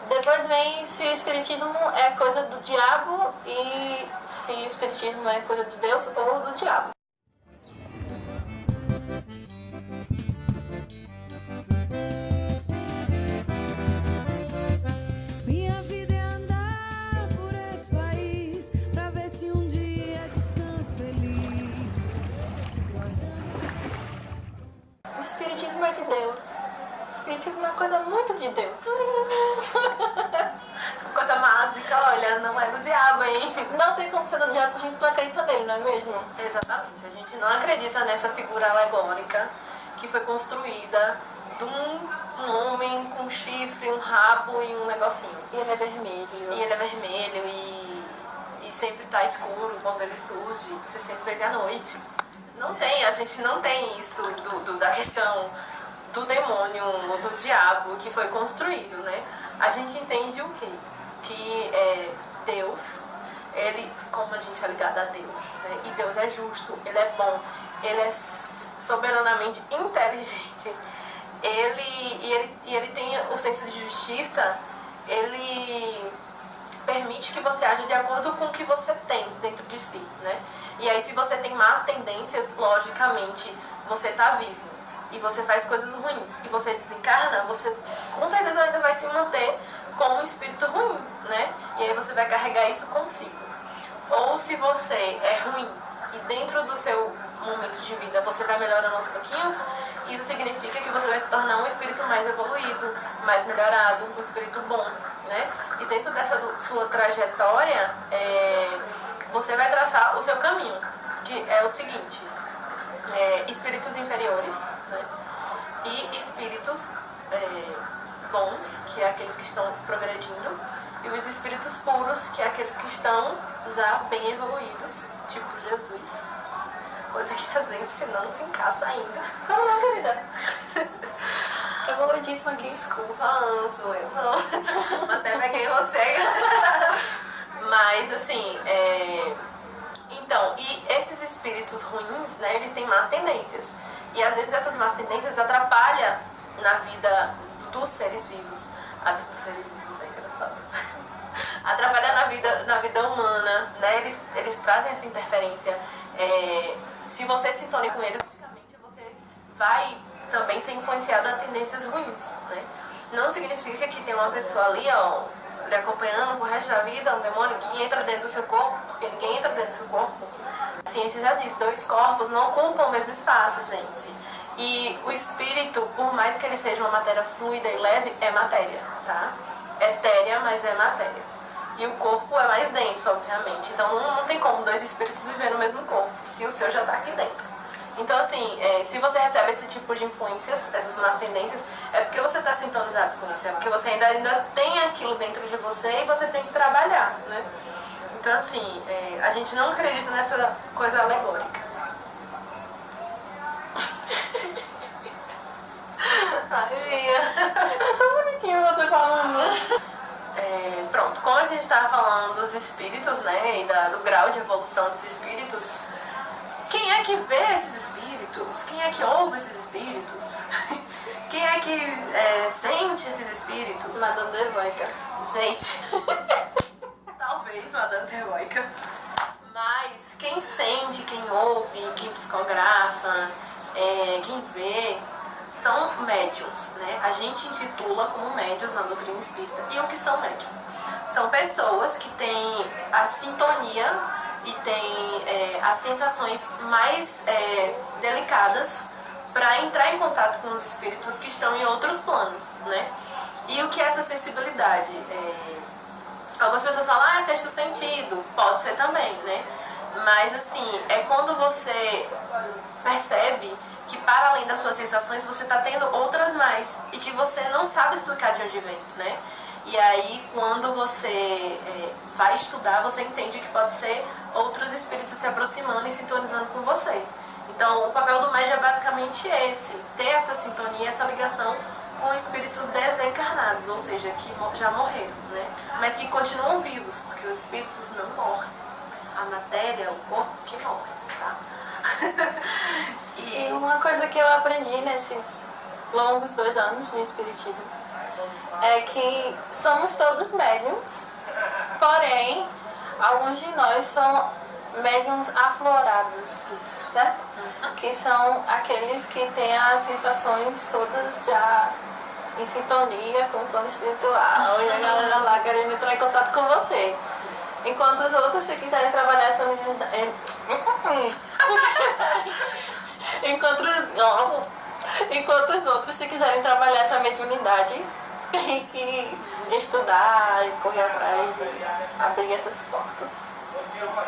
Depois vem se o espiritismo é coisa do diabo e se o espiritismo é coisa de Deus ou do diabo. Minha vida é andar por esse país pra ver se um dia descanso feliz. O espiritismo é de Deus. O espiritismo é uma coisa muito de Deus. Coisa mágica, olha, não é do diabo, hein? Não tem como ser do diabo se a gente não acredita nele, não é mesmo? Exatamente, a gente não acredita nessa figura alegórica que foi construída de um homem com um chifre, um rabo e um negocinho. E ele é vermelho. E ele é vermelho e sempre tá escuro quando ele surge, você sempre vê ele à noite. Não tem, a gente não tem isso da questão do demônio, do diabo que foi construído, né? A gente entende o quê? Que Deus, ele, como a gente é ligado a Deus, né? E Deus é justo, ele é bom, ele é soberanamente inteligente, ele tem o senso de justiça, ele permite que você aja de acordo com o que você tem dentro de si, né? E aí, se você tem más tendências, logicamente, você tá vivo e você faz coisas ruins e você desencarna, você com certeza ainda vai se manter como um espírito ruim, né? E aí você vai carregar isso consigo. Ou se você é ruim e dentro do seu momento de vida você vai melhorando aos pouquinhos, isso significa que você vai se tornar um espírito mais evoluído, mais melhorado, um espírito bom, né? E dentro dessa sua trajetória, você vai traçar o seu caminho, que é o seguinte: espíritos inferiores, né? E espíritos bons, que é aqueles que estão progredindo, e os espíritos puros, que é aqueles que estão já bem evoluídos, tipo Jesus, coisa que a gente não se encaixa ainda. Como não, querida? Evoluidíssima aqui. Desculpa, anjo, eu não. Até peguei você. Mas, assim, então, e esses espíritos ruins, né, eles têm más tendências. E às vezes essas más tendências atrapalham na vida dos seres vivos. Dos seres vivos é engraçado. Atrapalha na vida humana, né? Eles trazem essa interferência. Se você sintonia com eles, logicamente você vai também ser influenciado a tendências ruins, né? Não significa que tem uma pessoa ali, ó, lhe acompanhando pro resto da vida, um demônio que entra dentro do seu corpo, porque ninguém entra dentro do seu corpo. A ciência já diz, 2 corpos não ocupam o mesmo espaço, gente. E o espírito, por mais que ele seja uma matéria fluida e leve, é matéria, tá? Etérea, mas é matéria. E o corpo é mais denso, obviamente. Então não tem como 2 espíritos viver no mesmo corpo, se o seu já tá aqui dentro. Então, assim, se você recebe esse tipo de influências, essas más tendências, é porque você está sintonizado com isso, é porque você ainda tem aquilo dentro de você e você tem que trabalhar, né? Então, assim, a gente não acredita nessa coisa alegórica. Ai, Bia, É tão bonitinho você falando. Pronto, como a gente estava falando dos espíritos, né, e do grau de evolução dos espíritos, quem é que vê esses espíritos? Quem é que ouve esses espíritos? Quem é que sente esses espíritos? Madame Devoica. Gente, talvez Madame Devoica. Mas quem sente, quem ouve, quem psicografa, quem vê, são médiums, né? A gente intitula como médiums na doutrina espírita. E o que são médiums? São pessoas que têm a sintonia e têm as sensações mais delicadas para entrar em contato com os espíritos que estão em outros planos, né? E o que é essa sensibilidade? Algumas pessoas falam, sexto sentido, pode ser também, né? Mas assim, é quando você percebe que para além das suas sensações você está tendo outras mais e que você não sabe explicar de onde vem, né? E aí quando você vai estudar, você entende que pode ser outros espíritos se aproximando e sintonizando com você. Então o papel do médium é basicamente esse, ter essa sintonia, essa ligação com espíritos desencarnados, ou seja, que já morreram, né? Mas que continuam vivos, porque os espíritos não morrem. A matéria, o corpo que morre, tá? E uma coisa que eu aprendi nesses longos 2 anos de espiritismo é que somos todos médiums, porém, alguns de nós são médiums aflorados, certo? Que são aqueles que têm as sensações todas já em sintonia com o plano espiritual e a galera lá querendo entrar em contato com você. Enquanto os outros, se quiserem trabalhar essa mediunidade... Enquanto os outros, se quiserem trabalhar essa mediunidade, tem que estudar e correr atrás de abrir essas portas.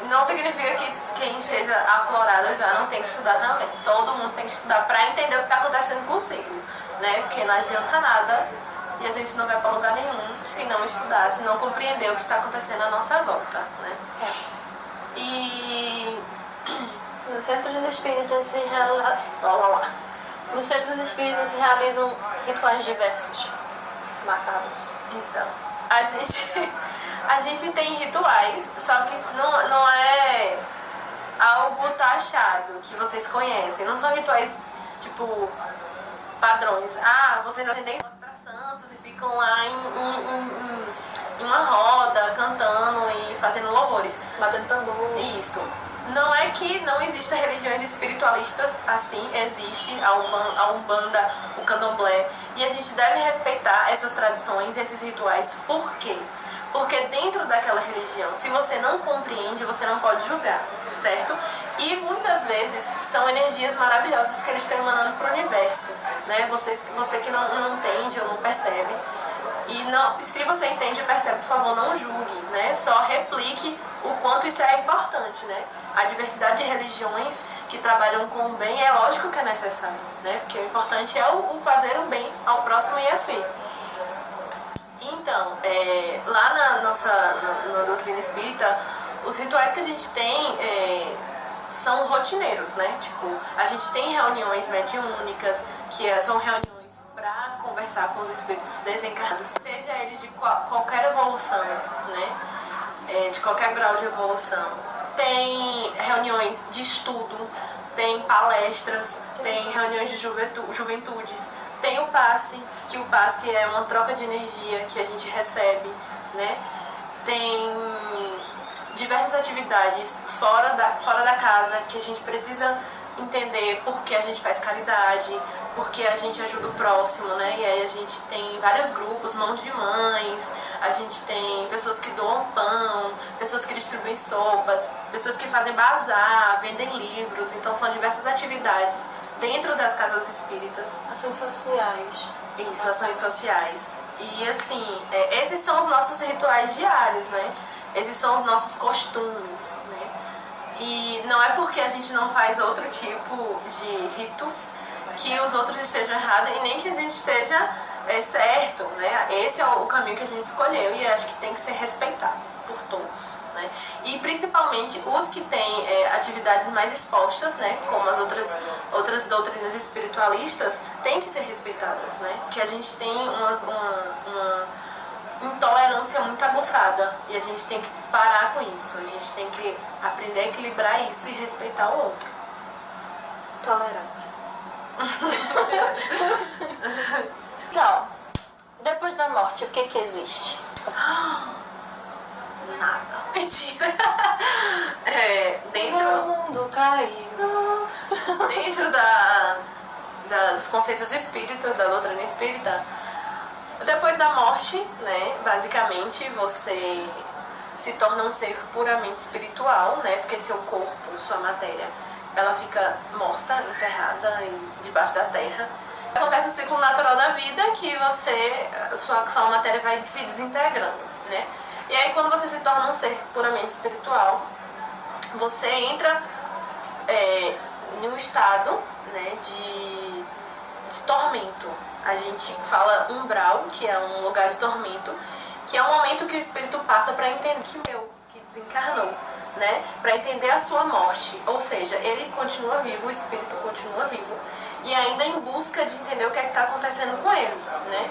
Não significa que quem esteja aflorado já não tem que estudar também. Todo mundo tem que estudar para entender o que está acontecendo consigo, né? Porque não adianta nada e a gente não vai para lugar nenhum se não estudar, se não compreender o que está acontecendo à nossa volta, né? E nos centros espíritas se realizam rituais diversos, macabros. então, a gente tem rituais, só que não é algo taxado que vocês conhecem. Não são rituais tipo padrões. Ah, vocês acendem para santos e ficam lá em uma roda cantando e fazendo louvores, Batendo tambor. isso. Não é que não existam religiões espiritualistas, assim, existe a Umbanda, o Candomblé, e a gente deve respeitar essas tradições, esses rituais. Por quê? Porque dentro daquela religião, se você não compreende, você não pode julgar, certo? E muitas vezes são energias maravilhosas que eles estão emanando para o universo, né? Você que não entende ou não percebe. E não, se você entende e percebe, por favor, não julgue, né? Só replique o quanto isso é importante, né? A diversidade de religiões que trabalham com o bem é lógico que é necessário, né? Porque o importante é o fazer o bem ao próximo e a si. Então, lá na doutrina espírita, os rituais que a gente tem são rotineiros, né? Tipo, a gente tem reuniões mediúnicas, que são reuniões para conversar com os espíritos desencarnados, seja eles de qualquer evolução, né? De qualquer grau de evolução. Tem reuniões de estudo, tem palestras, tem reuniões de juventudes, tem o passe, que o passe é uma troca de energia que a gente recebe, né? Tem diversas atividades fora da casa que a gente precisa entender por que a gente faz caridade, porque a gente ajuda o próximo, né? E aí a gente tem vários grupos, mãos de mães, a gente tem pessoas que doam pão, pessoas que distribuem sopas, pessoas que fazem bazar, vendem livros. Então são diversas atividades dentro das casas espíritas. Ações sociais. Isso, ações sociais. E assim, esses são os nossos rituais diários, né? Esses são os nossos costumes, né? E não é porque a gente não faz outro tipo de ritos que os outros estejam errados e nem que a gente esteja certo, né? Esse é o caminho que a gente escolheu e acho que tem que ser respeitado por todos, né? E principalmente os que têm atividades mais expostas, né? Como as outras doutrinas espiritualistas, têm que ser respeitadas, né? Porque a gente tem uma intolerância muito aguçada e a gente tem que parar com isso. A gente tem que aprender a equilibrar isso e respeitar o outro. Tolerância. Então, depois da morte, o que existe? Nada. Mentira. Dentro Meu mundo caiu. Dentro dos conceitos espíritas, da doutrina espírita, depois da morte, né, basicamente você se torna um ser puramente espiritual, né, porque seu corpo, sua matéria, ela fica morta, enterrada debaixo da terra. Acontece o ciclo natural da vida, que sua matéria vai se desintegrando, né? E aí quando você se torna um ser puramente espiritual, você entra num estado, né, de tormento. A gente fala umbral, que é um lugar de tormento, que é um momento que o espírito passa para entender que desencarnou, né? Para entender a sua morte. Ou seja, ele continua vivo, o espírito continua vivo, e ainda em busca de entender o que é que está acontecendo com ele, né?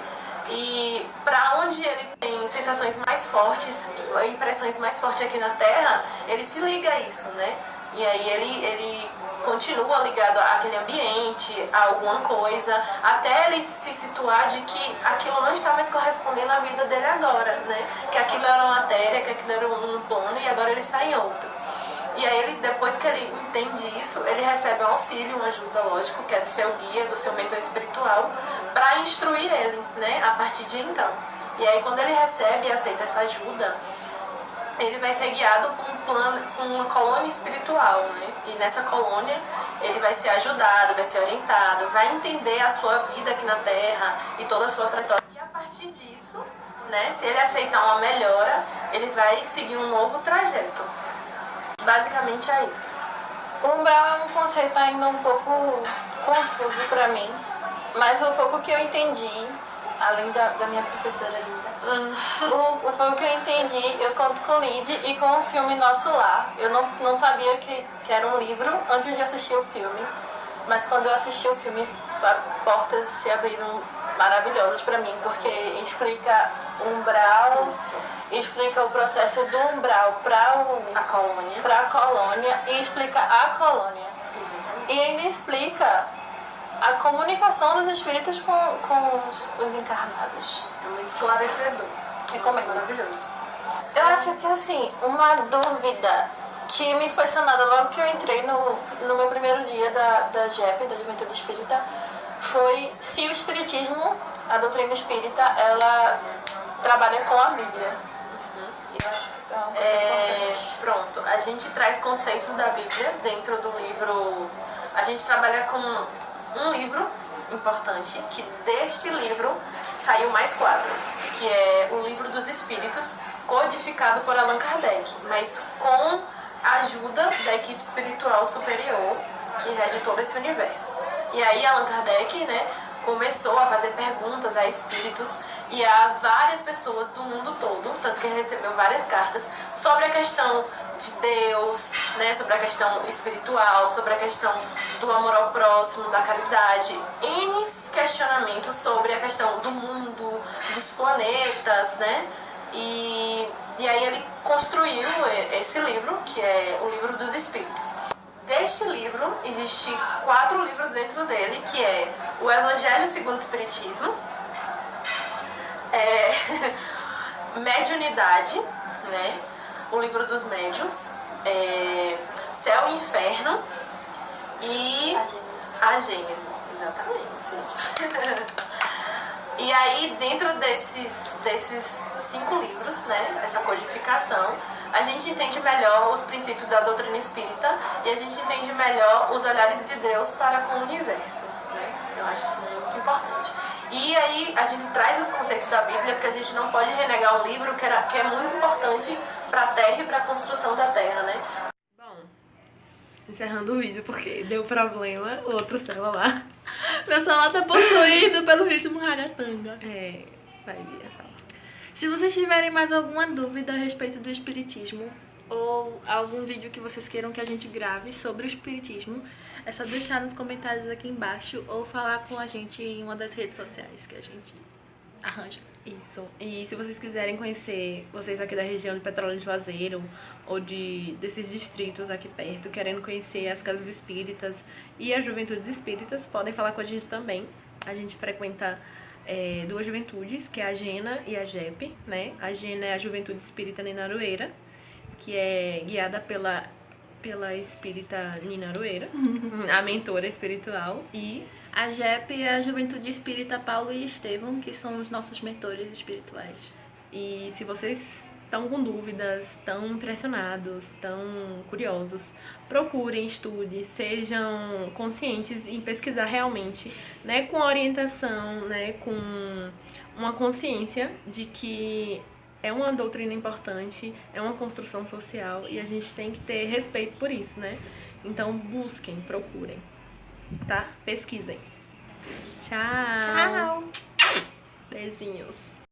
E para onde ele tem sensações mais fortes, impressões mais fortes aqui na Terra, ele se liga a isso, né? E aí ele continua ligado àquele ambiente, a alguma coisa, até ele se situar de que aquilo não está mais correspondendo à vida dele agora, né? Que aquilo era uma matéria, que aquilo era um plano e agora ele está em outro. E aí ele, depois que ele entende isso, ele recebe um auxílio, uma ajuda, lógico, que é do seu guia, do seu mentor espiritual, para instruir ele, né, a partir de então. E aí quando ele recebe e aceita essa ajuda, ele vai ser guiado por um plano, por uma colônia espiritual, né? E nessa colônia ele vai ser ajudado, vai ser orientado, vai entender a sua vida aqui na Terra e toda a sua trajetória. E a partir disso, né, se ele aceitar uma melhora, ele vai seguir um novo trajeto. Basicamente é isso. O umbral é um conceito ainda um pouco confuso pra mim, mas o pouco que eu entendi, além da minha professora linda, o pouco que eu entendi, eu conto com o Lid e com o filme Nosso Lar. Eu não sabia que era um livro antes de assistir o filme, mas quando eu assisti o filme, portas se abriram maravilhosas pra mim, porque explica o umbral, explica o processo do umbral para a colônia e explica a colônia. E ainda explica a comunicação dos espíritos com os encarnados. É muito esclarecedor. Recomendo. Maravilhoso. Eu acho que, assim, uma dúvida que me foi sanada logo que eu entrei no meu primeiro dia da JEP, da Juventude Espírita, foi se o Espiritismo, a doutrina espírita, ela trabalha com a Bíblia. Eu acho que isso é uma coisa importante. Pronto, a gente traz conceitos da Bíblia dentro do livro. A gente trabalha com um livro importante, que deste livro saiu mais 4, que é o Livro dos Espíritos, codificado por Allan Kardec, mas com a ajuda da equipe espiritual superior que rege todo esse universo. E aí Allan Kardec, né, começou a fazer perguntas a espíritos e a várias pessoas do mundo todo, tanto que ele recebeu várias cartas sobre a questão de Deus, né, sobre a questão espiritual, sobre a questão do amor ao próximo, da caridade, N questionamentos sobre a questão do mundo, dos planetas, né, e aí ele construiu esse livro, que é o Livro dos Espíritos. Deste livro, existem 4 livros dentro dele, que é o Evangelho segundo o Espiritismo, Mediunidade, né? O Livro dos Médiuns, Céu e Inferno e a Gênese. Exatamente. E aí, dentro desses 5 livros, né, essa codificação, a gente entende melhor os princípios da doutrina espírita e a gente entende melhor os olhares de Deus para com o universo, né? Eu acho isso muito importante. E aí a gente traz os conceitos da Bíblia, porque a gente não pode renegar um livro que é muito importante para a Terra e para a construção da Terra, né? Bom, encerrando o vídeo porque deu problema, o outro celular. Meu celular tá possuído pelo ritmo ragatanga. Vai, Bia, fala. Se vocês tiverem mais alguma dúvida a respeito do espiritismo ou algum vídeo que vocês queiram que a gente grave sobre o espiritismo, é só deixar nos comentários aqui embaixo ou falar com a gente em uma das redes sociais que a gente arranja. Isso. E se vocês quiserem conhecer, vocês aqui da região de Petrolina de Juazeiro ou desses distritos aqui perto, querendo conhecer as casas espíritas e as juventudes espíritas, podem falar com a gente também. A gente frequenta 2 juventudes, que é a Gena e a JEP, né? A Gena é a Juventude Espírita Nina Aroeira, que é guiada pela espírita Nina Aroeira, a mentora espiritual, e a JEP é a Juventude Espírita Paulo e Estevão, que são os nossos mentores espirituais. E se vocês estão com dúvidas, estão impressionados, estão curiosos, procurem, estudem, sejam conscientes em pesquisar realmente, né, com orientação, né, com uma consciência de que é uma doutrina importante, é uma construção social e a gente tem que ter respeito por isso, né? Então busquem, procurem, tá? Pesquisem. Tchau! Tchau! Beijinhos!